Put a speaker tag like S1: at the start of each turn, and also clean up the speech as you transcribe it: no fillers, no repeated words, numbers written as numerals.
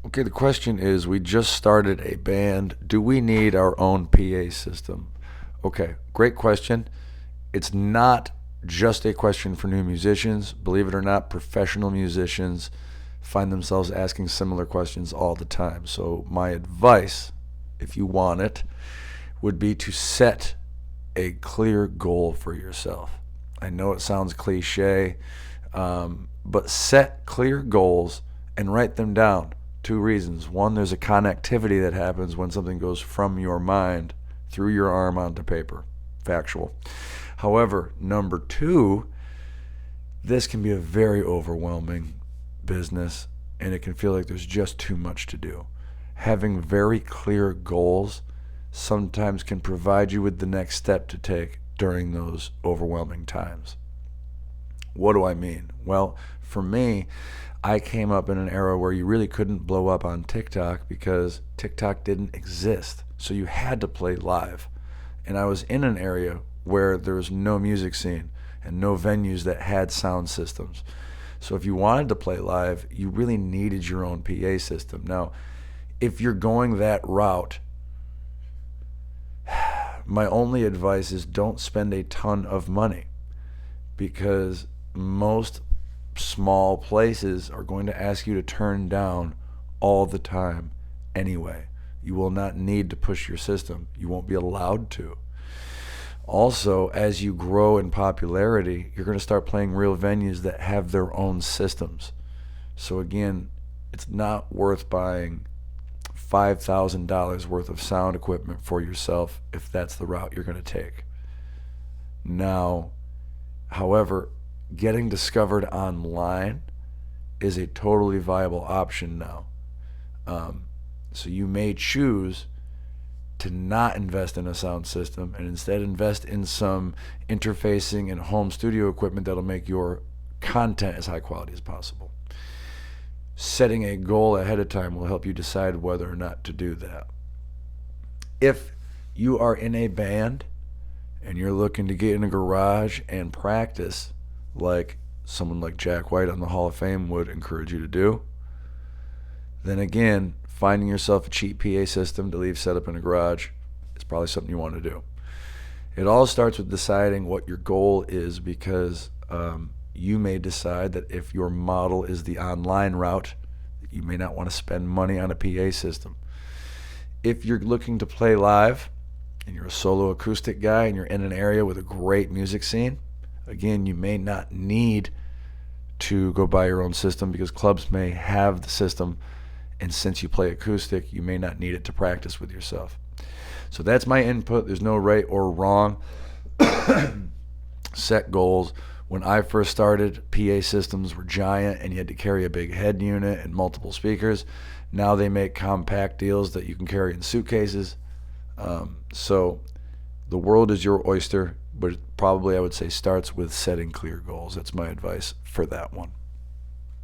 S1: Okay, the question is, we just started a band. Do we need our own PA system? Okay, great question. It's not just a question for new musicians. Believe it or not, professional musicians find themselves asking similar questions all the time. So, my advice, if you want it, would be to set a clear goal for yourself. I know it sounds cliche, but set clear goals and write them down. Two reasons. One, there's a connectivity that happens when something goes from your mind through your arm onto paper. Factual. However, number two, this can be a very overwhelming business and it can feel like there's just too much to do. Having very clear goals sometimes can provide you with the next step to take during those overwhelming times. What do I mean? Well, for me, I came up in an era where you really couldn't blow up on TikTok because TikTok didn't exist. So you had to play live. And I was in an area where there was no music scene and no venues that had sound systems. So if you wanted to play live, you really needed your own PA system. Now, if you're going that route, my only advice is don't spend a ton of money because most small places are going to ask you to turn down all the time anyway. You will not need to push your system. You won't be allowed to. Also, as you grow in popularity, you're going to start playing real venues that have their own systems. So again, it's not worth buying $5,000 worth of sound equipment for yourself if that's the route you're going to take. Now, however, getting discovered online is a totally viable option now. So you may choose to not invest in a sound system and instead invest in some interfacing and home studio equipment that'll make your content as high quality as possible. Setting a goal ahead of time will help you decide whether or not to do that. If you are in a band and you're looking to get in a garage and practice like someone like Jack White on the Hall of Fame would encourage you to do, then again, finding yourself a cheap PA system to leave set up in a garage is probably something you want to do. It all starts with deciding what your goal is because you may decide that if your model is the online route, you may not want to spend money on a PA system. If you're looking to play live and you're a solo acoustic guy and you're in an area with a great music scene, again, you may not need to go buy your own system because clubs may have the system, and since you play acoustic, you may not need it to practice with yourself. So that's my input. There's no right or wrong. Set goals. When I first started, PA systems were giant and you had to carry a big head unit and multiple speakers. Now they make compact deals that you can carry in suitcases. So the world is your oyster, but it probably, I would say, starts with setting clear goals. That's my advice for that one.